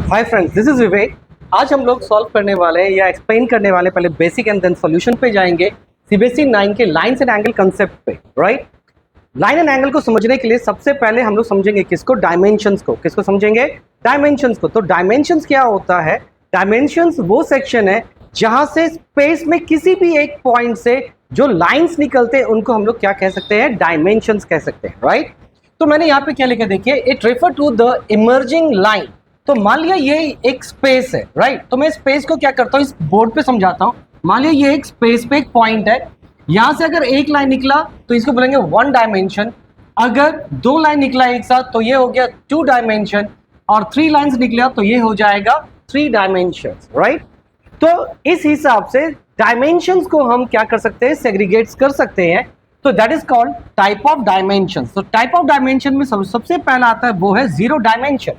Hi friends, this is विवेक। आज हम लोग सॉल्व करने वाले हैं या एक्सप्लेन करने वाले, पहले बेसिक एंड देन सॉल्यूशन पे जाएंगे। सीबीएसई 9 के लाइन्स एंड एंगल कंसेप्ट पे, राइट। लाइन एंड एंगल को समझने के लिए सबसे पहले हम लोग समझेंगे किसको, डायमेंशंस को। किसको समझेंगे? डायमेंशंस को। तो डायमेंशंस क्या होता है? डायमेंशंस वो सेक्शन है जहां से स्पेस में किसी भी एक पॉइंट से जो लाइंस निकलते हैं उनको हम लोग क्या कह सकते हैं? डायमेंशंस कह सकते हैं, राइट। तो मैंने यहाँ पे क्या लिखा, देखिए, it refer to the emerging line. तो मान लिया ये एक स्पेस है, राइट। तो मैं स्पेस को क्या करता हूँ, इस बोर्ड पे समझाता हूँ। मान लिया ये एक स्पेस पे एक पॉइंट है, यहां से अगर एक लाइन निकला तो इसको बोलेंगे वन डायमेंशन। अगर दो लाइन निकला एक साथ तो ये हो गया टू डायमेंशन, और थ्री लाइंस निकला तो ये हो जाएगा थ्री डायमेंशन, राइट। तो इस हिसाब से डायमेंशंस को हम क्या कर सकते हैं? सेग्रीगेट्स कर सकते हैं। तो that is called type of dimension. तो टाइप ऑफ डायमेंशन में सबसे पहला आता है वो है जीरो डायमेंशन।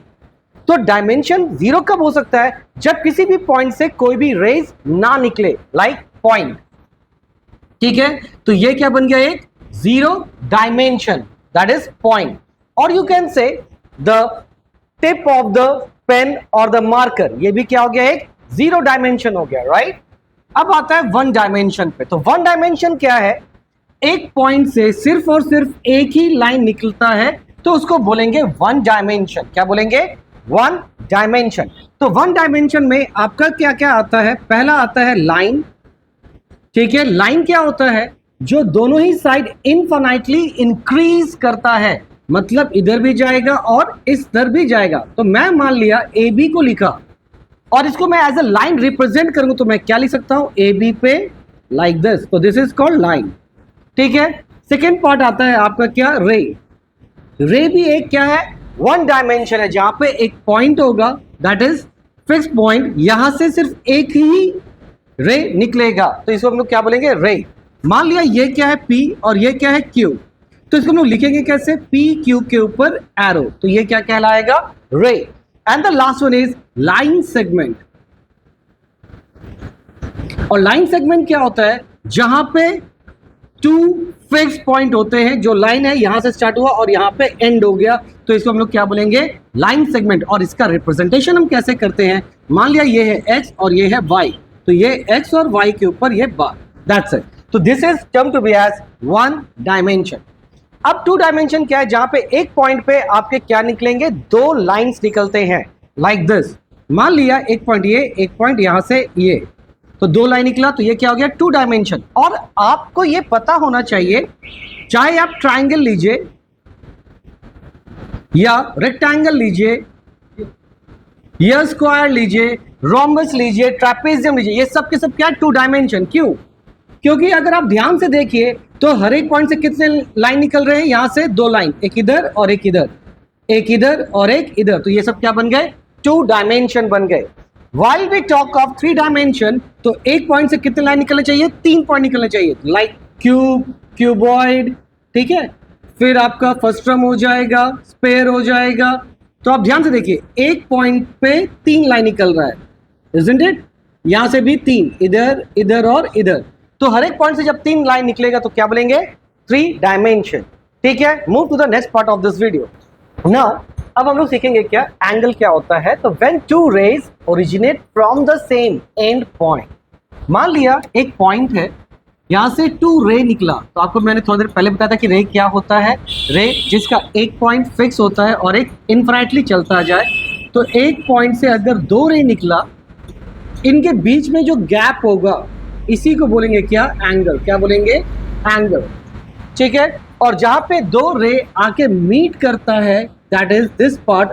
तो डायमेंशन जीरो कब हो सकता है? जब किसी भी पॉइंट से कोई भी रेज ना निकले, लाइक पॉइंट, ठीक है। तो ये क्या बन गया? एक zero dimension, that is point. और you can say the tip of the pen और द मार्कर, ये भी क्या हो गया? एक जीरो डायमेंशन हो गया, राइट। अब आता है वन डायमेंशन पे। तो वन डायमेंशन क्या है? एक पॉइंट से सिर्फ और सिर्फ एक ही लाइन निकलता है तो उसको बोलेंगे वन डायमेंशन। क्या बोलेंगे? One dimension. तो वन डायमेंशन में आपका क्या क्या आता है? पहला आता है लाइन, ठीक है। लाइन क्या होता है? जो दोनों ही साइड इनफाइनाइटली इंक्रीज करता है, मतलब इधर भी जाएगा और इधर भी जाएगा। तो मैं मान लिया ए बी को लिखा और इसको मैं एज अ लाइन रिप्रेजेंट करूंगा तो मैं क्या लिख सकता हूं? ए बी पे लाइक दिस। तो दिस इज कॉल्ड लाइन, ठीक है। सेकेंड पार्ट आता है आपका क्या? रे। रे भी एक क्या है? वन डायमेंशन है, जहां पे एक पॉइंट होगा, दैट इज फिक्स पॉइंट। यहां से सिर्फ एक ही रे निकलेगा तो इसको हम लोग क्या बोलेंगे? रे। मान लिया ये क्या है? पी और ये क्या है? क्यू। तो इसको हम लोग लिखेंगे कैसे? पी क्यू के ऊपर एरो, तो ये क्या कहलाएगा? रे। And the last one is line segment. और लाइन सेगमेंट क्या होता है? जहां पे टू फिक्स पॉइंट होते हैं, जो लाइन है यहां से स्टार्ट हुआ और यहां पे एंड हो गया, तो इसको हम लोग क्या बोलेंगे? Line segment. और इसका रिप्रेजेंटेशन हम कैसे करते हैं? मान लिया ये है एक्स और ये है वाई, तो ये एक्स और वाई के ऊपर ये बार, दैट्स इट। तो this is term to be as one dimension. अब टू डायमेंशन क्या है? जहां पे एक पॉइंट पे आपके क्या निकलेंगे? दो लाइंस निकलते हैं, लाइक दिस। मान लिया एक पॉइंट ये, एक पॉइंट यहां से ये, तो दो लाइन निकला तो ये क्या हो गया? Two dimension. और आपको ये पता होना चाहिए, चाहे आप ट्रायंगल लीजिए या रेक्टेंगल लीजिए या स्क्वायर लीजिए, रोम्बस लीजिए, ट्रेपेजियम लीजिए, ये सब के सब क्या? Two dimension. क्यों? क्योंकि अगर आप ध्यान से देखिए तो हर एक पॉइंट से कितने लाइन निकल रहे हैं? यहां से दो लाइन, एक इधर और एक इधर, एक इधर और एक इधर, तो ये सब क्या बन गए? टू डायमेंशन बन गए। While we talk of three dimension, तो एक पॉइंट से कितने लाइन निकलने चाहिए? तीन पॉइंट निकलने चाहिए, लाइक क्यूब, क्यूबॉइड, ठीक है। फिर आपका फर्स्ट्रम हो जाएगा, स्पेयर हो जाएगा। तो आप ध्यान से देखिए, एक पॉइंट पे तीन लाइन निकल रहा है, isn't it? यहां से भी तीन, इधर, इधर और इधर। तो हर एक पॉइंट से जब तीन लाइन निकलेगा तो क्या बोलेंगे? थ्री डायमेंशन, ठीक है। Move to the next part of this video. Now अब हम लोग सीखेंगे क्या एंगल क्या होता है। तो when two rays originate from the same end point. मान लिया एक पॉइंट है, यहां से टू रे निकला, तो आपको मैंने थोड़ी देर पहले बताया था कि रे क्या होता है? रे जिसका एक पॉइंट फिक्स होता है और एक इनफाइनाइटली चलता जाए। तो एक पॉइंट से अगर दो रे निकला, इनके बीच में जो गैप होगा इसी को बोलेंगे क्या? एंगल। क्या बोलेंगे? एंगल, ठीक है। और जहां पे दो रे आके मीट करता है, that is this part,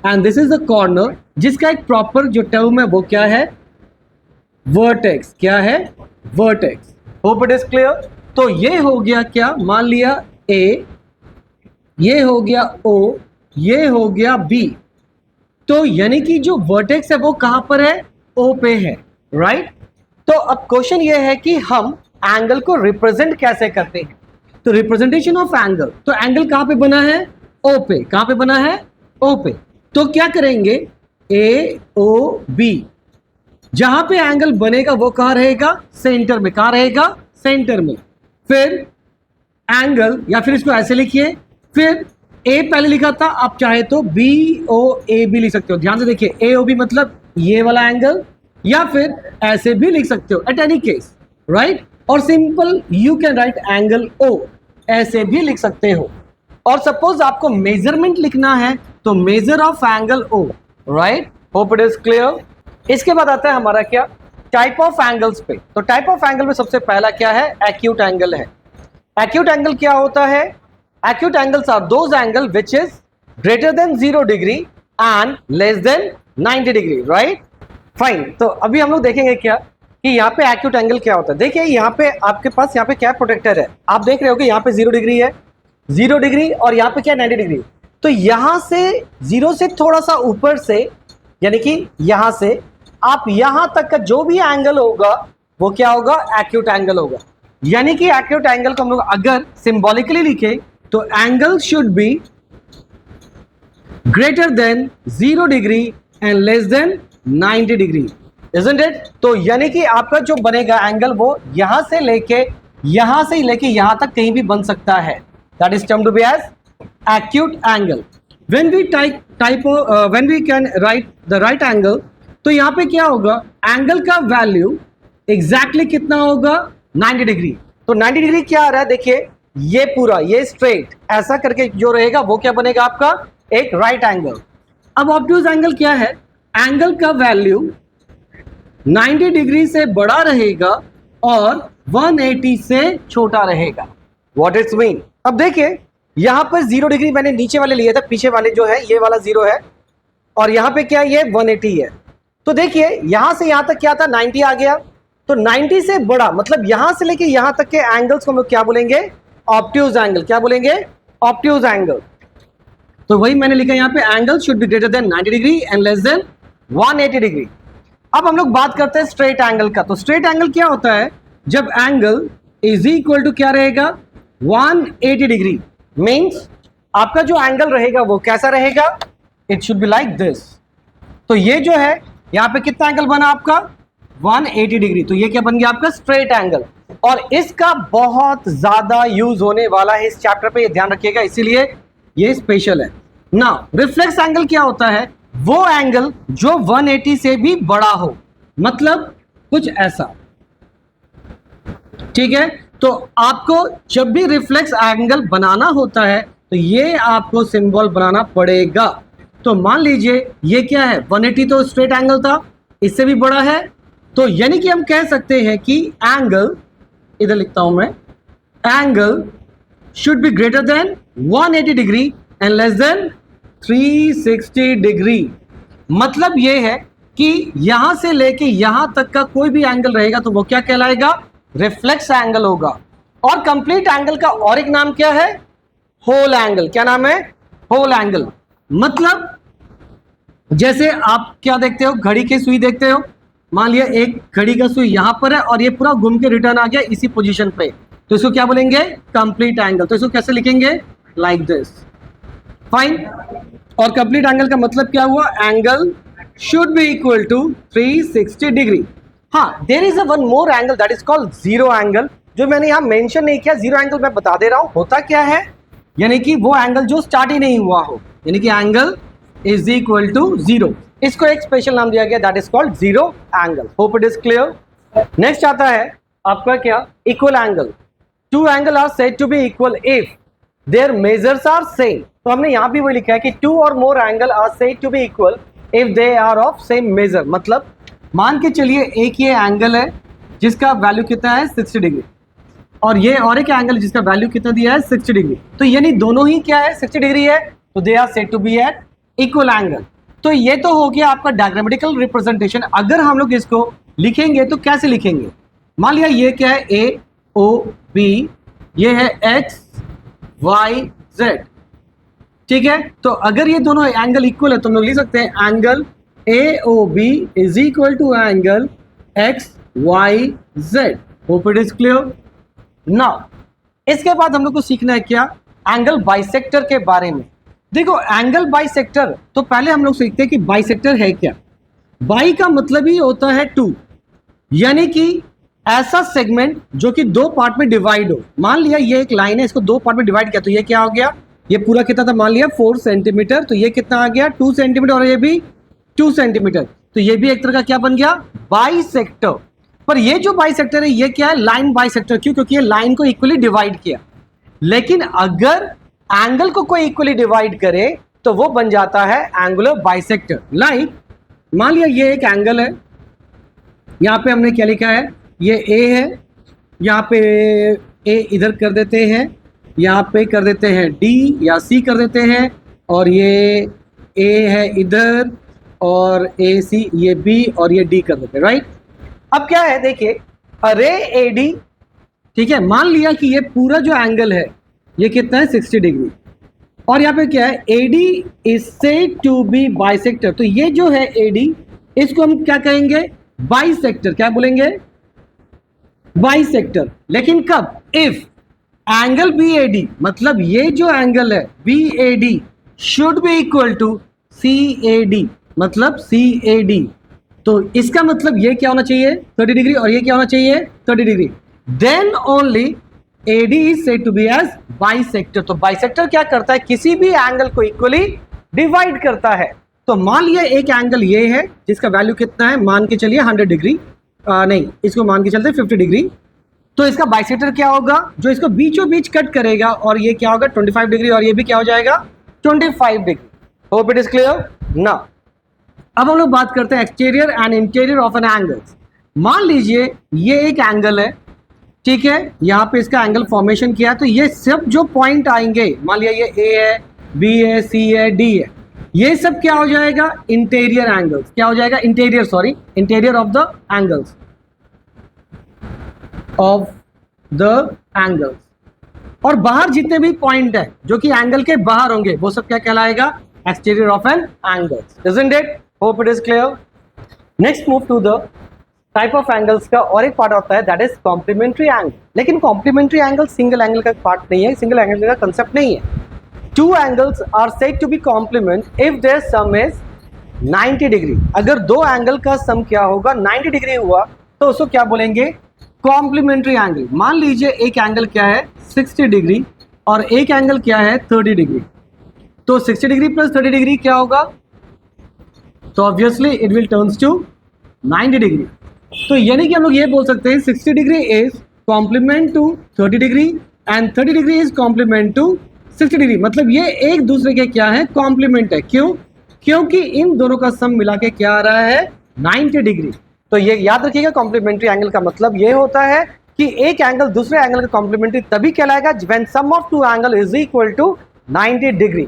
and this is the corner, जिसका एक प्रॉपर जो टर्म है वो क्या है? वर्टेक्स। क्या है? Vertex. Hope it is clear. तो ये हो गया क्या? मान लिया ए, ये हो गया ओ, ये हो गया बी। तो यानी कि जो वर्टेक्स है वो कहां पर है? ओ पे है, राइट। तो अब क्वेश्चन ये है कि हम एंगल को रिप्रेजेंट कैसे करते हैं? तो रिप्रेजेंटेशन ऑफ एंगल, तो एंगल कहां पे बना है? ओ पे। कहां पे बना है? ओ पे। तो क्या करेंगे? ए ओ बी, जहां पे एंगल बनेगा वो कहां रहेगा? सेंटर में। कहां रहेगा? सेंटर में। फिर एंगल, या फिर इसको ऐसे लिखिए, फिर ए पहले लिखा था, आप चाहे तो बी ओ ए भी लिख सकते हो। ध्यान से देखिए, ए ओ बी मतलब ये वाला एंगल, या फिर ऐसे भी लिख सकते हो एट एनी केस, राइट। और simple you can write angle O, ऐसे भी लिख सकते हो। और सपोज आपको मेजरमेंट लिखना है तो measure of angle O, right. Hope it is clear. इसके बाद आता है हमारा क्या, टाइप ऑफ एंगल्स पे। तो टाइप ऑफ एंगल में सबसे पहला क्या है, एक्यूट एंगल है। एक्यूट एंगल क्या होता है, acute angles are those angle which is greater than 0 degree and less than 90 degree, right. Fine. तो अभी हम लोग देखेंगे क्या कि यहाँ पे एक्यूट एंगल क्या होता है। देखिए यहाँ पे आपके पास यहाँ पे क्या प्रोटेक्टर है, आप देख रहे हो कि यहाँ पे 0 डिग्री है, 0 डिग्री, और यहाँ पे क्या 90 डिग्री। तो यहाँ से 0 से थोड़ा सा ऊपर से, यानी कि यहाँ से आप यहाँ तक का जो भी एंगल होगा वो क्या होगा, एक्यूट एंगल होगा। यानी कि एक्यूट एंगल को हम लोग अगर सिंबॉलिकली लिखे तो angle should be greater than 0 degree and less than 90 degree, isn't it? तो यानी कि आपका जो बनेगा एंगल वो यहां से लेके यहां तक कहीं भी बन सकता है। That is termed to be as acute angle. When we can write the right angle, तो यहां पे क्या होगा, एंगल का वैल्यू एग्जैक्टली कितना होगा, 90 डिग्री। तो 90 डिग्री क्या आ रहा है, देखिए ये पूरा ये स्ट्रेट ऐसा करके जो रहेगा वो क्या बनेगा आपका, एक राइट एंगल। अब ऑब्ट्यूज एंगल क्या है, एंगल का वैल्यू 90 डिग्री से बड़ा रहेगा और 180 से छोटा रहेगा। व्हाट इट्स मीन, अब देखिए यहां पर 0 डिग्री मैंने नीचे वाले लिए था, पीछे वाले जो है ये वाला 0 है, और यहां पे क्या ये 180 है। तो देखिए यहां से यहां तक क्या था, 90 आ गया। तो 90 से बड़ा मतलब यहां से लेके यहां तक के एंगल्स को हम लोग क्या बोलेंगे, ऑब्ट्यूज एंगल। क्या बोलेंगे, ऑब्ट्यूज एंगल। तो वही मैंने लिखा यहाँ पे, angle should be greater than 90 degree and less then 180 degree. अब हम लोग बात करते हैं स्ट्रेट एंगल का। तो स्ट्रेट एंगल क्या होता है, जब एंगल इज इक्वल टू क्या रहेगा, 180 डिग्री। मींस आपका जो एंगल रहेगा वो कैसा रहेगा, it should be like this. तो ये जो है यहाँ पे कितना एंगल बना आपका, 180 डिग्री। तो ये क्या बन गया आपका, स्ट्रेट एंगल। और इसका बहुत ज्यादा यूज होने वाला है इस चैप्टर पे, ये ध्यान रखिएगा, इसीलिए ये स्पेशल है। नाउ रिफ्लेक्स एंगल क्या होता है, वो एंगल जो 180 से भी बड़ा हो, मतलब कुछ ऐसा, ठीक है। तो आपको जब भी रिफ्लेक्स एंगल बनाना होता है तो ये आपको सिंबल बनाना पड़ेगा। तो मान लीजिए ये क्या है, 180 तो स्ट्रेट एंगल था, इससे भी बड़ा है। तो यानी कि हम कह सकते हैं कि एंगल, इधर लिखता हूं मैं, angle should be greater than 180 degree and less then 360 degree. मतलब ये है कि यहां से लेके यहां तक का कोई भी एंगल रहेगा तो वो क्या कहलाएगा, रिफ्लेक्स एंगल होगा। और कंप्लीट एंगल का और एक नाम क्या है, होल एंगल। क्या नाम है, होल एंगल। मतलब जैसे आप क्या देखते हो, घड़ी की सुई देखते हो, मान लिया एक घड़ी का सुई यहां पर है और ये पूरा घूम के रिटर्न आ गया इसी पोजीशन पे, तो इसको क्या बोलेंगे, कंप्लीट एंगल। तो इसको कैसे लिखेंगे, लाइक दिस। फाइन। और कंप्लीट एंगल का मतलब क्या हुआ, angle should be equal to 360 degree. हाँ, there is a one more angle that is called zero angle, जो मैंने यहां मेंशन नहीं किया। जीरो एंगल मैं बता दे रहा हूं होता क्या है, यानी कि वो एंगल जो स्टार्ट ही नहीं हुआ हो, यानी कि angle is equal to zero. इसको एक स्पेशल नाम दिया गया, that is called zero angle. Hope it is clear. Next आता है आपका क्या, equal angle. Two angle are said to be equal if their measures are same. तो हमने यहां भी वो लिखा है कि two or more angle are said to be equal if they are of same measure. मतलब मान के चलिए एक ये एंगल है जिसका वैल्यू कितना है 60 डिग्री, और ये और एक एंगल जिसका वैल्यू कितना दिया है 60 डिग्री। तो यानी दोनों ही क्या है, 60 डिग्री है, तो they are said to be at equal angle. तो ये तो हो गया आपका डायग्रामेटिकल रिप्रेजेंटेशन। अगर हम लोग इसको लिखेंगे तो कैसे लिखेंगे, मान लिया ये क्या है, ए ओ बी, ये है एक्स वाई जेड, ठीक है। तो अगर ये दोनों एंगल इक्वल है तो हम लोग लिख सकते हैं angle A O B is equal to angle X Y Z. Hope it is clear. Now इसके बाद हम लोग को सीखना है क्या, एंगल बाइसेक्टर के बारे में। देखो एंगल बाइसेक्टर, तो पहले हम लोग सीखते हैं कि बाइसेक्टर है क्या। बाई का मतलब ही होता है टू, यानी कि ऐसा सेगमेंट जो कि दो पार्ट में डिवाइड हो। मान लिया ये एक लाइन है, इसको दो पार्ट में डिवाइड किया तो ये क्या हो गया, ये पूरा कितना था, मान लिया 4 सेंटीमीटर, तो ये कितना आ गया 2 सेंटीमीटर, और ये भी 2 सेंटीमीटर, तो ये भी एक तरह का क्या बन गया, बाइसेक्टर। पर ये जो बाइसेक्टर है ये क्या है, लाइन बाइसेक्टर। क्यों? क्योंकि ये लाइन को इक्वली डिवाइड किया। लेकिन अगर एंगल को कोई इक्वली डिवाइड करे तो वो बन जाता है एंगुलर बाइसेक्टर। लाइक मान लिया ये एक एंगल है, यहां पे हमने क्या लिखा है, ये ए है, यहां पे ए इधर कर देते हैं, यहाँ पे कर देते हैं डी या सी कर देते हैं, और ये ए है इधर, और ए सी ये बी, और ये डी कर देते हैं, राइट। अब क्या है देखिए, अरे ए डी, ठीक है, मान लिया कि ये पूरा जो एंगल है ये कितना है 60 डिग्री, और यहाँ पे क्या है A D is said to be bisector. तो ये जो है ए डी, इसको हम क्या कहेंगे, बाइसेक्टर। क्या बोलेंगे, बाइसेक्टर। लेकिन कब, if angle B A D, मतलब ये जो एंगल है B A D should be equal to C A D, मतलब सी ए डी। तो इसका मतलब ये क्या होना चाहिए 30 डिग्री, और ये क्या होना चाहिए 30 degree. Then only A D is said to be as bisector. तो बाइसेक्टर क्या करता है, किसी भी एंगल को इक्वली डिवाइड करता है। तो मान लिया एक एंगल ये है जिसका वैल्यू कितना है, मान के चलिए 100 डिग्री, नहीं इसको मान के चलते 50 डिग्री। तो इसका बाइसेक्टर क्या होगा, जो इसको बीचों बीच कट करेगा, और ये क्या होगा 25 डिग्री, और ये भी क्या हो जाएगा 25 degree. Hope it is clear ना। अब हम लोग बात करते हैं exterior and interior of an angle. मान लीजिए ये एक एंगल है, ठीक है, यहाँ पे इसका एंगल फॉर्मेशन किया है, तो ये सब जो पॉइंट आएंगे, मान लिया ये ए है, बी है, सी है, डी है, ये सब क्या हो जाएगा इंटीरियर एंगल्स। क्या हो जाएगा interior, sorry interior of the angles, of the angles. और बाहर जितने भी पॉइंट है जो कि एंगल के बाहर होंगे वो सब क्या कहलाएगा, exterior of an angle. Isn't it? Hope it is clear. Next move to the type of angles का और एक पार्ट होता है दैट इज कॉम्प्लीमेंट्री एंगल। लेकिन कॉम्प्लीमेंट्री एंगल सिंगल एंगल का पार्ट नहीं है, सिंगल एंगल का कंसेप्ट नहीं है। Two angles are said to be complement if their sum is 90 degree. अगर दो एंगल का सम क्या होगा 90 डिग्री हुआ तो उसको क्या बोलेंगे, कॉम्प्लीमेंट्री एंगल। मान लीजिए एक एंगल क्या है 60 डिग्री और एक एंगल क्या है 30 डिग्री, तो 60 डिग्री प्लस 30 डिग्री क्या होगा, तो obviously it will turns to 90 degree. तो यानी कि हम लोग ये बोल सकते हैं 60 degree is complement to 30 degree and 30 degree is complement to 60 degree. मतलब ये एक दूसरे के क्या है, कॉम्प्लीमेंट है। क्यों? क्योंकि इन दोनों का सम मिला के क्या आ रहा है 90 डिग्री। तो ये याद रखिएगा, कॉम्प्लीमेंट्री एंगल का मतलब ये होता है कि एक एंगल दूसरे एंगल का कॉम्प्लीमेंट्री तभी कहलाएगा when sum of two angle is equal to 90 degree.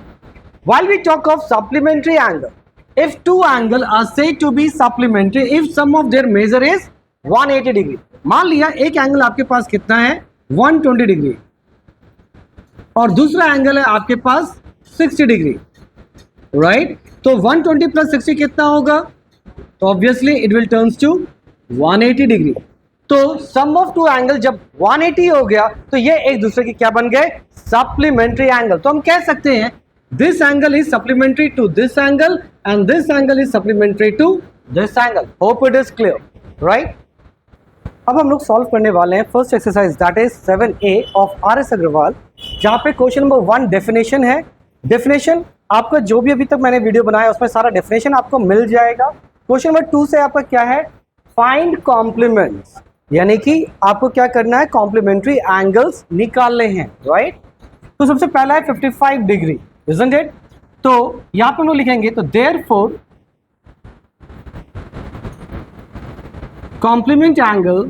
While we talk of supplementary angle, if two angle are said to be supplementary if sum of their measure is 180 degree. मान लिया एक angle आपके पास कितना है 120 degree और दूसरा angle है आपके पास 60 डिग्री, राइट। तो 120 प्लस 60 कितना होगा, तो obviously it will turns to 180 degree. तो सम ऑफ टू एंगल जब 180 हो गया तो ये एक दूसरे के क्या बन गए, सप्लीमेंट्री एंगल। तो हम कह सकते हैं this angle is supplementary to this angle and this angle is supplementary to this angle. Hope it is clear, right? अब हम लोग सॉल्व करने वाले हैं first exercise that is 7A ऑफ RS अग्रवाल, जहाँ पे क्वेश्चन नंबर 1 डेफिनेशन है। डेफिनेशन आपका जो भी अभी तक मैंने वीडियो बनाया उसमें सारा डेफिनेशन आपको मिल जाएगा। क्वेश्चन नंबर 2 से आपका क्या है, फाइंड कॉम्प्लीमेंट्स, यानी कि आपको क्या करना है, कॉम्प्लीमेंट्री एंगल्स निकालने हैं, राइट। तो सबसे पहला है 55 डिग्री, isn't it? तो यहां पर हम लोग लिखेंगे तो therefore कॉम्प्लीमेंट एंगल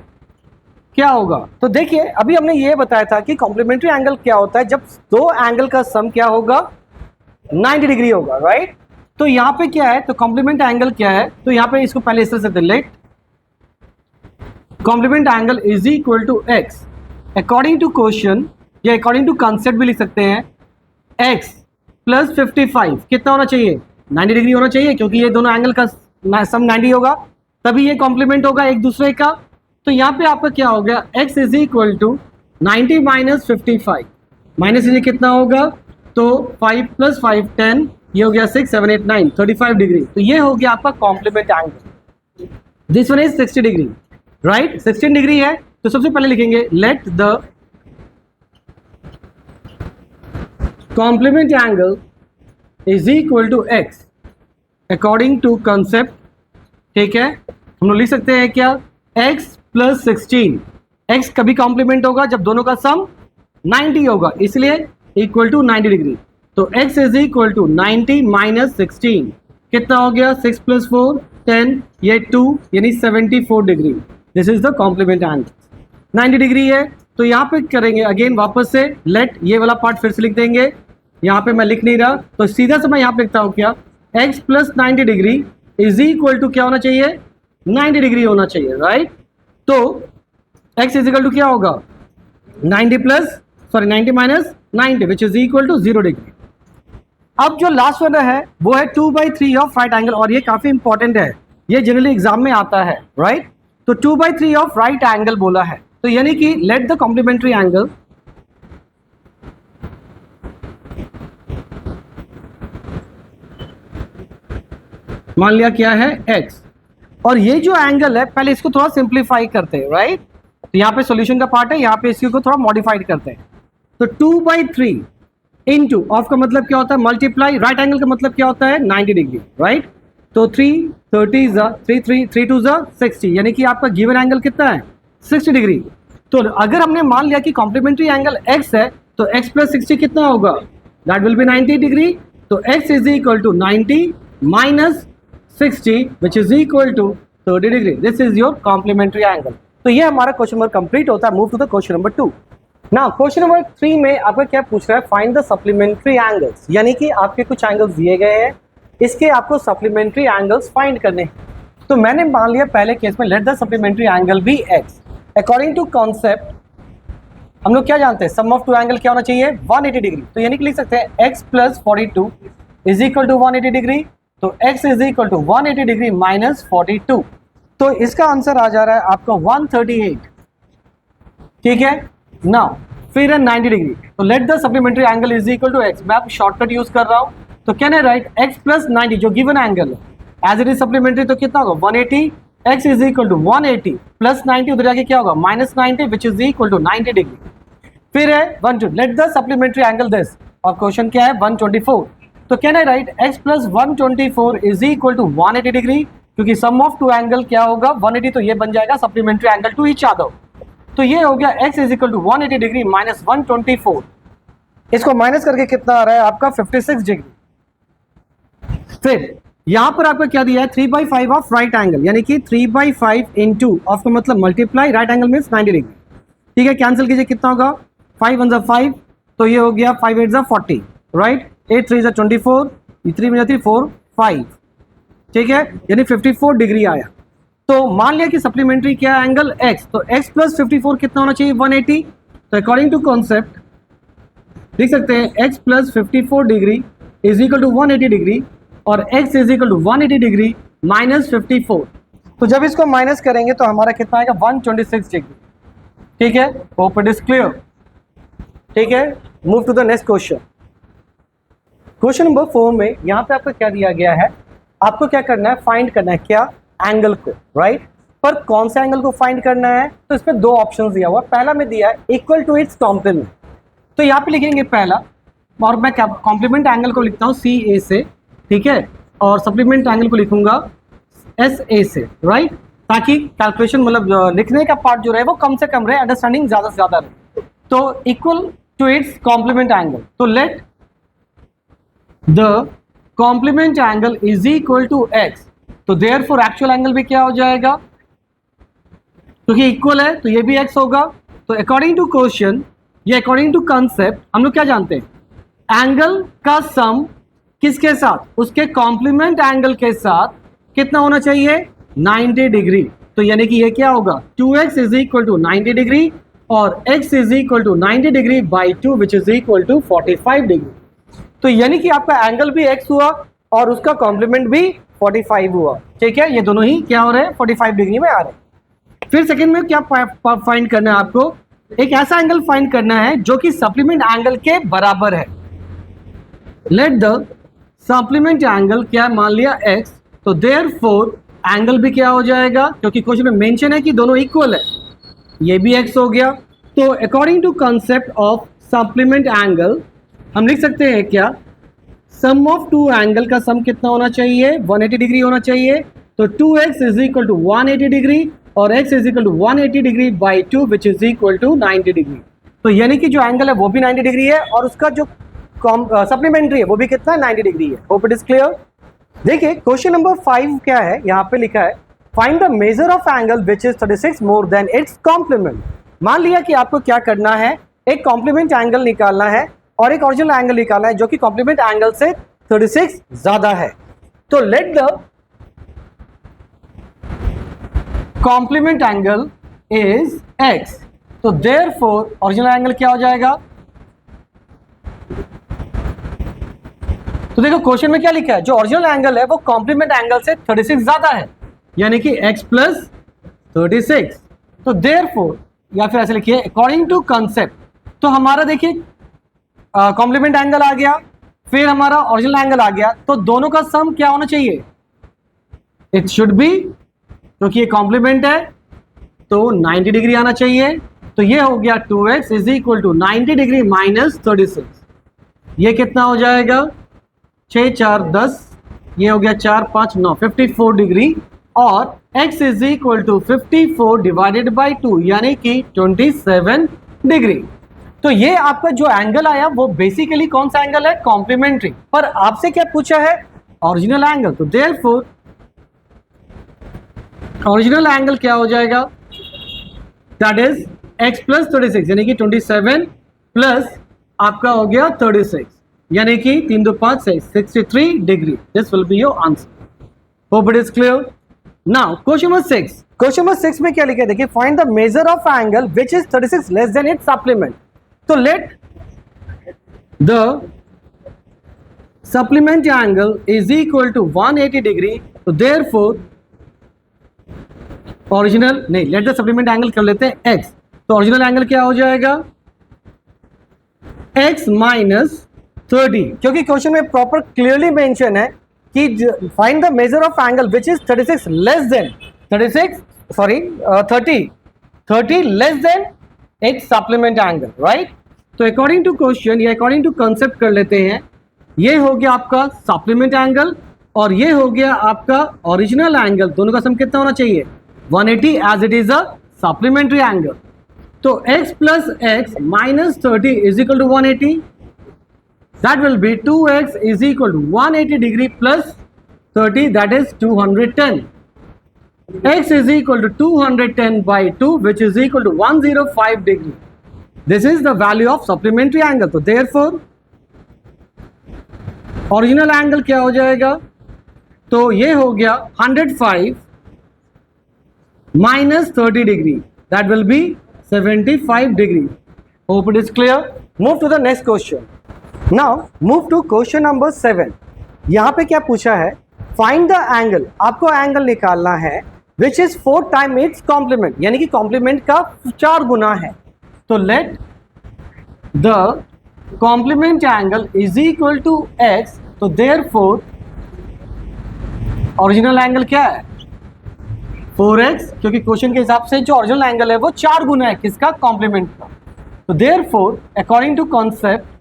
क्या होगा। तो देखिए अभी हमने ये बताया था कि कॉम्प्लीमेंट्री एंगल क्या होता है जब दो एंगल का सम क्या होगा 90 डिग्री होगा, राइट। तो यहां पे क्या है, तो कॉम्प्लीमेंट एंगल क्या है, तो यहां पे इसको पहले इस तरह से let complement angle is equal to x according to question या अकॉर्डिंग टू कंसेप्ट भी लिख सकते हैं। एक्स प्लस 55 कितना होना चाहिए, 90 डिग्री होना चाहिए, क्योंकि ये दोनों एंगल का सम 90 होगा तभी ये कॉम्प्लीमेंट होगा एक दूसरे का। तो यहाँ पे आपका क्या हो गया, x is equal to 90 minus 55, minus ये कितना होगा, तो 5 प्लस 5 10, ये हो गया 6 7 8 9 35 डिग्री। तो ये हो गया आपका complement angle. This one is 60 degree, right. 16 degree है तो सबसे पहले लिखेंगे let the complement angle is equal to x according to concept, ठीक है। हम लोग लिख सकते हैं क्या, x प्लस 16, x कभी कॉम्प्लीमेंट होगा जब दोनों का सम 90 होगा, इसलिए इक्वल टू 90 डिग्री। तो x is equal to 90 minus 16, कितना हो गया, 6 प्लस 4 10, ये 2 यानी 74 degree. This is the complement angle. 90 degree है तो यहाँ पे करेंगे अगेन वापस से लेट, ये वाला पार्ट फिर से लिख देंगे, यहाँ पे मैं लिख नहीं रहा तो सीधा से मैं यहाँ पे लिखता हूँ क्या, x plus 90 degree is equal to क्या होना चाहिए, 90 डिग्री होना चाहिए, राइट। तो x इज इक्वल टू क्या होगा, 90 minus 90 which is equal to 0 degree. अब जो लास्ट वाला है वो है 2/3 ऑफ राइट एंगल, और ये काफी इंपॉर्टेंट है, ये जनरली एग्जाम में आता है, राइट। तो 2/3 ऑफ राइट एंगल बोला है, तो यानी कि लेट द कॉम्प्लीमेंट्री एंगल मान लिया क्या है x, और ये जो एंगल है पहले इसको थोड़ा सिंप्लीफाई करते हैं, राइट। तो यहाँ पे सॉल्यूशन का पार्ट है, यहाँ पे इसको थोड़ा मॉडिफाइड करते हैं। तो 2/3 इनटू, ऑफ का मतलब क्या होता है मल्टीप्लाई, राइट एंगल का मतलब क्या होता है 90 डिग्री, राइट। तो 3 30 3 2 60, यानी कि आपका गिवन एंगल कितना है 60 डिग्री। तो अगर हमने मान लिया कि कॉम्प्लीमेंट्री एंगल x है तो x प्लस 60 कितना होगा, दैट विल बी 90 डिग्री। तो x is equal to 90 minus 60 which is equal to 30 degree. This is your complementary angle. तो ये हमारा क्वेश्चन नंबर कंप्लीट होता है। Move to the question number 2। Now question number 3 में आपका क्या पूछ रहा है, फाइंड द सप्लीमेंट्री एंगल्स, यानी कि आपके कुछ एंगल्स दिए गए हैं, इसके आपको सप्लीमेंट्री एंगल्स फाइंड करने हैं। तो मैंने मान लिया पहले केस में let the supplementary angle be x। According to concept हम लोग क्या जानते हैं, सम ऑफ टू एंगल क्या होना चाहिए 180 डिग्री। तो यानी कि लिख सकते हैं x plus 42 is equal to 180 degree. तो x is equal to 180 degree minus 42, तो इसका आंसर आ जा रहा है आपका 138, ठीक है। नाउ फिर है 90 डिग्री, तो let the supplementary angle is equal to x। मैं अब शॉर्टकट यूज कर रहा हूं, तो can I write x plus 90 जो गिवन एंगल है एज इट इज सप्लीमेंट्री, तो कितना होगा 180, x is equal to 180 plus 90 उधर जाके क्या होगा minus 90 which is equal to 90 degree. फिर है 1 let the supplementary angle this, और क्वेश्चन क्या है 124। तो can I write x plus 124 is equal to 180 degree, क्योंकि सम ऑफ टू एंगल क्या होगा 180, तो ये बन जाएगा supplementary angle to each other. तो ये हो गया x is equal to 180 degree minus 124, इसको माइनस करके कितना आ रहा है आपका 56 डिग्री। फिर यहां पर आपका क्या दिया है 3/5 ऑफ राइट एंगल, यानी कि 3/5 इंटू ऑफ का मतलब multiply right angle means 90 degree, ठीक है। कैंसिल कीजिए कितना होगा 5 1 5, तो ये हो गया 5 8 40, राइट। 8 3 24, 3 में 3 4 5, ठीक है, यानी 54 डिग्री आया। तो मान लिया कि सप्लीमेंट्री क्या है एंगल x, तो x प्लस 54 कितना होना चाहिए 180। तो अकॉर्डिंग टू कॉन्सेप्ट लिख सकते हैं x plus 54 degree is equal to 180 degree, और x is equal to 180 degree minus 54। तो जब इसको माइनस करेंगे तो हमारा कितना आएगा 126 डिग्री, ठीक है। होप इट इज क्लियर, ठीक है। Move to the next question. Question number 4 में यहाँ पे आपको क्या दिया गया है, आपको क्या करना है फाइंड करना है क्या एंगल को, राइट। पर कौन से एंगल को फाइंड करना है, तो इसमें दो ऑप्शंस दिया हुआ। पहला में दिया है इक्वल टू इट्स कॉम्प्लीमेंट, तो यहाँ पे लिखेंगे पहला, और मैं कॉम्प्लीमेंट एंगल को लिखता हूँ CA से, ठीक है, और सप्लीमेंट एंगल को लिखूंगा SA से, राइट, ताकि कैलकुलेशन मतलब लिखने का पार्ट जो रहे वो कम से कम रहे, अंडरस्टैंडिंग ज्यादा से ज्यादा रहे। तो equal to its complement angle, तो let the complement angle is equal to x, तो देयरफॉर एक्चुअल एंगल भी क्या हो जाएगा, क्योंकि इक्वल है तो ये भी x होगा। तो अकॉर्डिंग टू क्वेश्चन ये अकॉर्डिंग टू कंसेप्ट हम लोग क्या जानते हैं, एंगल का सम किसके साथ, उसके कॉम्प्लीमेंट एंगल के साथ कितना होना चाहिए 90 डिग्री। तो यानी कि ये क्या होगा 2x is equal to 90 degree, और x is equal to 90 degree by 2 which is equal to 45 degree. तो यानी कि आपका एंगल भी x हुआ और उसका कॉम्प्लीमेंट भी 45 हुआ, ठीक है। ये दोनों ही क्या हो रहे हैं 45 डिग्री में आ रहे हैं। फिर सेकंड में क्या फाइंड करना है आपको, एक ऐसा एंगल फाइंड करना है जो कि सप्लीमेंट एंगल के बराबर है। लेट द सप्लीमेंट एंगल क्या मान लिया x, तो देयरफॉर एंगल भी क्या हो जाएगा, क्योंकि क्वेश्चन में मेंशन है कि दोनों इक्वल है, ये भी x हो गया। तो according to concept of supplement angle हम लिख सकते हैं क्या, सम ऑफ टू एंगल का सम कितना होना चाहिए, 180 डिग्री होना चाहिए। तो 2x is equal to 180 degree और x is equal to 180 degree by 2 which is equal to 90 degree. तो यानी कि जो एंगल है वो भी 90 डिग्री है और उसका जो सप्लीमेंट्री है वो भी कितना 90 डिग्री है। Hope it is clear. देखिए क्वेश्चन नंबर 5 क्या है, यहाँ पे लिखा है find the measure of angle which is 36 more than its complement. मान लिया कि आपको क्या करना है, एक कॉम्प्लीमेंट एंगल निकालना है और एक ओरिजिनल एंगल निकालना है जो कि कॉम्प्लीमेंट एंगल से 36 ज्यादा है। तो let the complement angle is x। तो देयरफॉर ओरिजिनल एंगल क्या हो जाएगा, तो देखो क्वेश्चन में क्या लिखा है, जो ओरिजिनल एंगल है वो कॉम्प्लीमेंट एंगल से 36 ज्यादा है, यानी कि x प्लस 36। तो देयरफॉर, या फिर ऐसे लिखिए अकॉर्डिंग टू कंसेप्ट, तो हमारा देखिए कॉम्प्लीमेंट एंगल आ गया, फिर हमारा ओरिजिनल एंगल आ गया, तो दोनों का सम क्या होना चाहिए, इट शुड बी, क्योंकि ये कॉम्प्लीमेंट है तो 90 डिग्री आना चाहिए। तो ये हो गया 2x is equal to 90 degree minus 36। ये कितना हो जाएगा, 6 4 10, ये हो गया 4 5 9 54 डिग्री, और x is equal to 54 divided by 2 यानी कि 27 डिग्री। तो ये आपका जो एंगल आया वो बेसिकली कौन सा एंगल है, कॉम्प्लीमेंट्री। पर आपसे क्या पूछा है, ओरिजिनल एंगल। तो देयरफॉर ओरिजिनल एंगल क्या हो जाएगा, दैट इज x प्लस 36 यानी कि 27 प्लस आपका हो गया 36 यानी कि 3 2 5 6 63 degree. This will be your answer. Hope it is clear. Now question number 6। Question number 6 में क्या लिखा है, देखिए find the measure of angle which is 36 less than its supplement. तो let the supplement angle is equal to 180 degree. तो therefore original नहीं, let the supplement angle कर लेते हैं x। तो ओरिजिनल एंगल क्या हो जाएगा, x माइनस 30, क्योंकि क्वेश्चन में प्रॉपर क्लियरली मेंशन है कि find the measure of angle which is 36 less then 30 less than its supplement angle, right. तो अकॉर्डिंग टू क्वेश्चन या अकॉर्डिंग टू कंसेप्ट कर लेते हैं, ये हो गया आपका सप्लीमेंट एंगल और ये हो गया आपका ओरिजिनल एंगल। दोनों का सम कितना होना चाहिए, 180, as it is a supplementary angle. तो x plus x minus 30 is equal to 180, that will be 2x is equal to 180 degree plus 30, that is 210। x is equal to 210 by 2 which is equal to 105 degree. This is the value of supplementary angle. तो therefore original angle क्या हो जाएगा, तो ये हो गया 105 minus 30 degree, that will be 75 degree. Hope it is clear. Move to the next question. Now move to question number 7. यहाँ पे क्या पूछा है, find the angle, आपको एंगल निकालना है which is 4 times its complement, यानी कि कॉम्प्लीमेंट का 4 गुना है। तो let the complement angle is equal to x। तो therefore ओरिजिनल एंगल क्या है, 4x, क्योंकि क्वेश्चन के हिसाब से जो ओरिजिनल एंगल है वो 4 गुना है किसका, कॉम्प्लीमेंट का। तो therefore अकॉर्डिंग टू कॉन्सेप्ट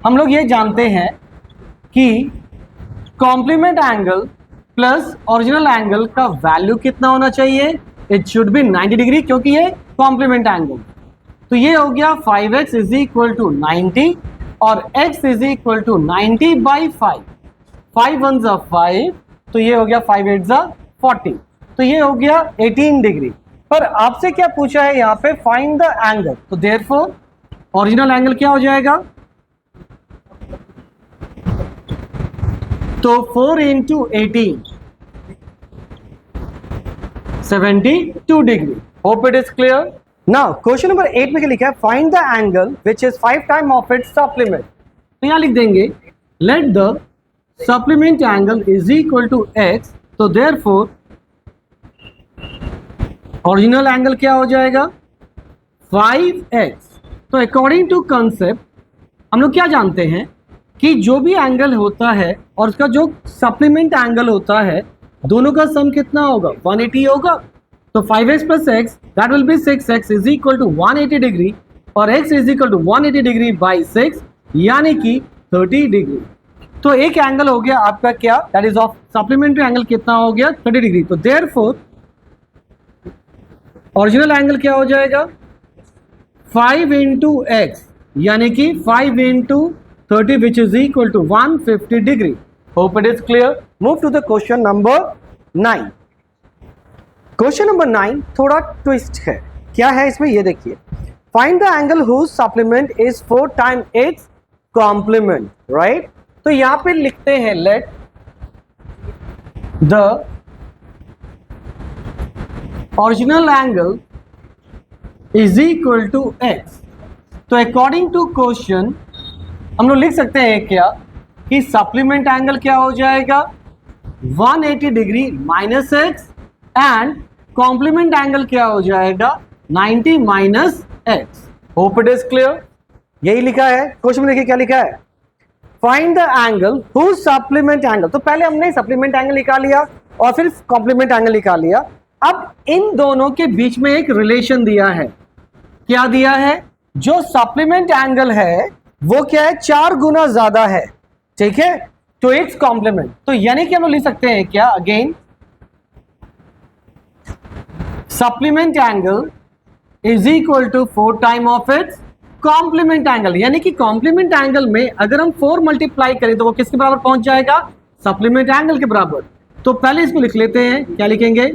हम लोग ये जानते हैं कि complement angle plus original angle का वैल्यू कितना होना चाहिए, इट शुड बी 90 डिग्री, क्योंकि ये कॉम्प्लीमेंट एंगल। तो ये हो गया 5x इज इक्वल टू 90 और x is equal to 90 by 5, 5 1 जा 5, तो ये हो गया 5 8 जा 40, तो ये हो गया 18 डिग्री। पर आपसे क्या पूछा है यहाँ पे, फाइंड द एंगल। तो देयरफॉर ओरिजिनल एंगल क्या हो जाएगा, तो 4 into 18 72 degree. Hope it is clear. Now question number 8 में क्या लिखा है, find the angle which is 5 time of its supplement. तो यहां लिख देंगे let the supplement angle is equal to x। तो देयरफॉर ओरिजिनल एंगल क्या हो जाएगा, 5x। तो अकॉर्डिंग टू कंसेप्ट हम लोग क्या जानते हैं कि जो भी एंगल होता है और उसका जो सप्लीमेंट एंगल होता है, दोनों का सम कितना होगा, 180 होगा। तो 5x plus x that will be 6x is equal to 180 degree और x is equal to 180 degree by 6, यानी कि 30 डिग्री। तो एक एंगल हो गया आपका क्या, that is of supplementary angle कितना हो गया 30 डिग्री। तो देयरफॉर ओरिजिनल एंगल क्या हो जाएगा 5 इंटू एक्स, यानी कि 5 into 30 which is equal to 150 degree. Hope it is clear. Move to the question number 9। Question number 9 थोड़ा ट्विस्ट है। क्या है इसमें ये देखिए, find the angle whose supplement is 4 time its complement, right. तो यहां पे लिखते हैं let the original angle is equal to x. तो अकॉर्डिंग टू क्वेश्चन हम लोग लिख सकते हैं क्या कि सप्लीमेंट एंगल क्या हो जाएगा 180 degree minus x and complement angle क्या हो जाएगा 90 minus x. Hope it is clear. यही लिखा है क्वेश्चन में। देखिए क्या लिखा है, find the angle whose supplement angle. तो पहले हमने सप्लीमेंट एंगल निकाल लिया और फिर कॉम्प्लीमेंट एंगल निकाल लिया। अब इन दोनों के बीच में एक रिलेशन दिया है। क्या दिया है, जो सप्लीमेंट एंगल है वो क्या है 4 गुना ज्यादा है, ठीक है, तो इट्स कॉम्प्लीमेंट। तो यानी कि हम लोग लिख सकते हैं क्या, again supplement angle is equal to 4 time of its complement angle. यानी कि कॉम्प्लीमेंट एंगल में अगर हम 4 मल्टीप्लाई करें तो वो किसके बराबर पहुंच जाएगा, सप्लीमेंट एंगल के बराबर। तो पहले इसको लिख लेते हैं, क्या लिखेंगे,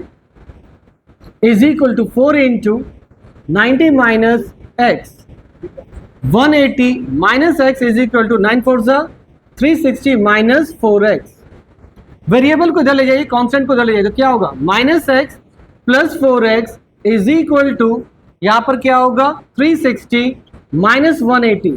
is equal to 4 into 90 minus x, 180 minus x is equal to 9 4 360 minus 4x। Variable को इधर ले जाइए, कांस्टेंट को इधर ले जाइए, तो क्या होगा minus x plus 4x is equal to यहां पर क्या होगा 360 माइनस 180।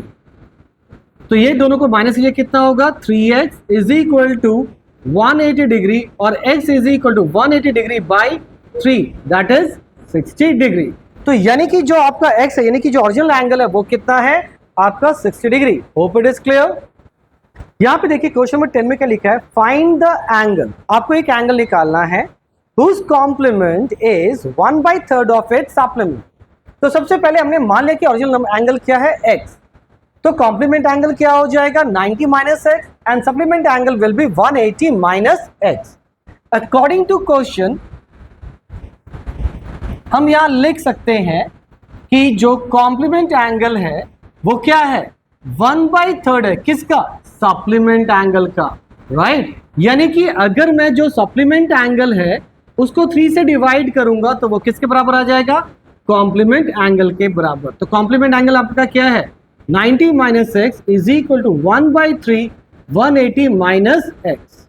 तो ये दोनों को माइनस कीजिए, कितना होगा 3x is equal to 180 degree और x is equal to 180 degree by 3 that is 60 degree. तो यानी कि जो आपका x है, यानी कि जो ओरिजिनल एंगल है वो कितना है आपका 60 degree. Hope it is clear. यहां पे देखिए क्वेश्चन नंबर 10 में क्या लिखा है, फाइंड द एंगल। आपको एक एंगल निकालना है whose complement is 1/3 of its supplement। तो सबसे पहले हमने मान लिया कि ओरिजिनल एंगल क्या है x, तो कॉम्प्लीमेंट एंगल क्या हो जाएगा 90 minus x and supplement angle will be 180 minus x. According to question हम यहां लिख सकते हैं कि जो कॉम्प्लीमेंट एंगल है वो क्या है 1/3 है, किसका, सप्लीमेंट एंगल का, राइट। यानी कि अगर मैं जो सप्लीमेंट एंगल है उसको 3 से डिवाइड करूंगा तो वो किसके बराबर आ जाएगा, कॉम्प्लीमेंट एंगल के बराबर। तो कॉम्प्लीमेंट एंगल आपका क्या है 90 minus x is equal to 1/3 180 minus x.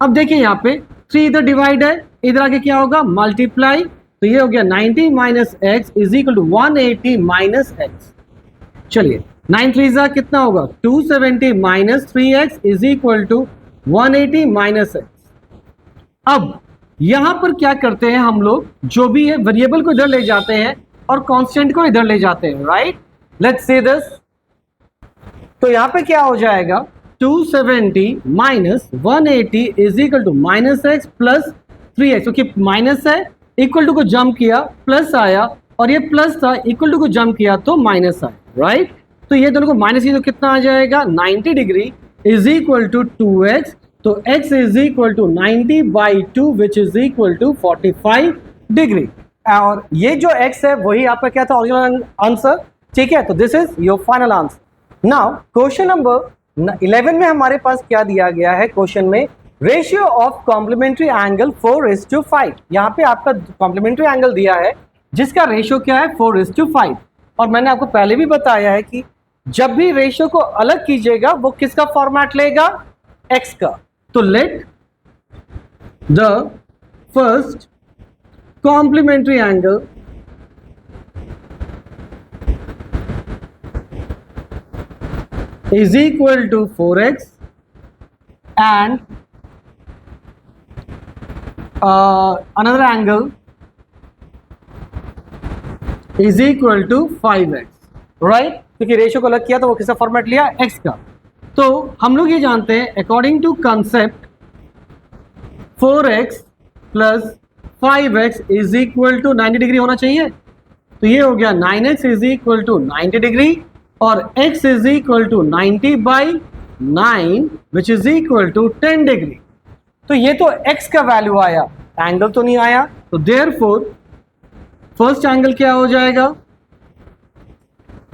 अब देखिए यहाँ पे 3 इधर डिवाइड है, इधर आके क्या होगा मल्टीप्लाई, तो ये हो गया 90 minus x is equal to 180 minus x. चलिए 9 3 कितना होगा 270 minus 3x is equal to 180 minus x. अब यहां पर क्या करते हैं हम लोग, जो भी है वेरिएबल को इधर ले जाते हैं और कांस्टेंट को इधर ले जाते हैं, राइट। Let's see this. तो यहां पे क्या हो जाएगा 270 minus 180 is equal to minus x plus 3x, क्योंकि माइनस है इक्वल टू को जंप किया प्लस आया और ये प्लस था इक्वल टू को जंप किया तो माइनस आया, राइट। तो ये दोनों को माइनस किया तो कितना आ जाएगा 90 degree is equal to 2x, तो x is equal to 90 by 2 which is equal to 45 degree. और ये जो x है वही आपका क्या था ओरिजिनल आंसर, ठीक है। तो this is your final answer. Now question number 11 में हमारे पास क्या दिया गया है, क्वेश्चन में रेशियो ऑफ कॉम्प्लीमेंट्री एंगल 4:5। यहाँ पे आपका कॉम्प्लीमेंट्री एंगल दिया है जिसका रेशियो क्या है 4:5। और मैंने आपको पहले भी बताया है कि जब भी रेशियो को अलग कीजिएगा वो किसका फॉर्मेट लेगा, x का। तो let the first complementary angle is equal to 4x and another angle is equal to 5x, right। क्योंकि रेशियो को अलग किया तो वो किसका फॉर्मेट लिया, x का। तो हम लोग ये जानते हैं according to concept 4x plus 5x is equal to 90 degree होना चाहिए। तो ये हो गया 9x is equal to 90 degree और x is equal to 90/9 which is equal to 10 degree. तो ये तो x का वैल्यू आया, एंगल तो नहीं आया, तो देयरफॉर फर्स्ट एंगल क्या हो जाएगा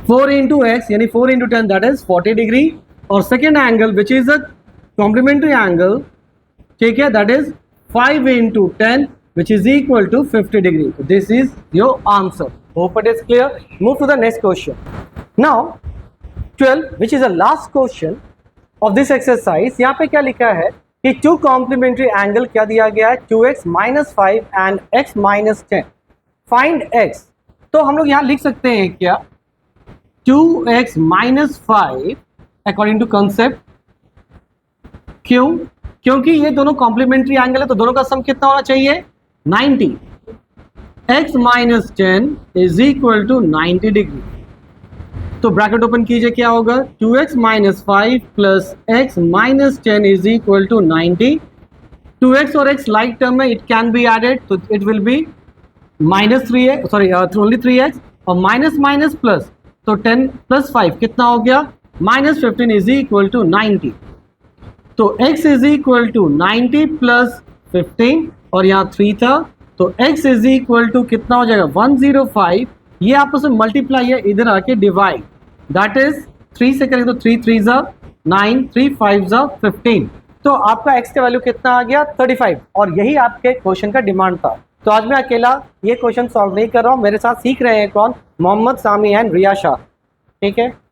4 इंटू एक्स यानी 4 इंटू 10 दैट इज 40 डिग्री, और second angle which is a complementary angle, ठीक है, that is 5 into 10 which is equal to 50 degree. So this is your answer. Hope it is clear. Move to the next question. Now 12 which is the last question of this exercise. यहाँ पे क्या लिखा है कि two complementary angle क्या दिया गया है 2x minus 5 and x minus 10. Find x. तो हम लोग यहाँ लिख सकते हैं क्या 2x minus 5 according to concept. क्यों? क्योंकि ये दोनों कॉम्प्लीमेंट्री एंगल है तो दोनों का सम कितना होना चाहिए 90. x minus 10 is equal to 90 degree. तो ब्रैकेट ओपन कीजिए, क्या होगा 2x minus 5 plus x minus 10 is equal to 90. 2x और x लाइक टर्म में, इट कैन बी एडेड, तो it will be minus 3x, sorry only 3x, और minus minus plus, तो 10 plus 5 कितना हो गया माइनस 15 इज इक्वल टू 90. तो x is equal to 90 plus 15 और यहाँ 3 था, तो x इज इक्वल टू कितना हो जाएगा 105. ये आपस में मल्टीप्लाई है, इधर आके डिवाइड, दैट इज 3 से करेंगे तो 3 3 जा 9, 3 5 जा 15. तो आपका x का वैल्यू कितना आ गया 35, और यही आपके क्वेश्चन का डिमांड था. तो आज मैं अकेला ये क्वेश्चन सॉल्व नहीं कर रहा हूँ, मेरे साथ सीख रहे हैं कौन, मोहम्मद सामी एंड रिया शाह, ठीक है.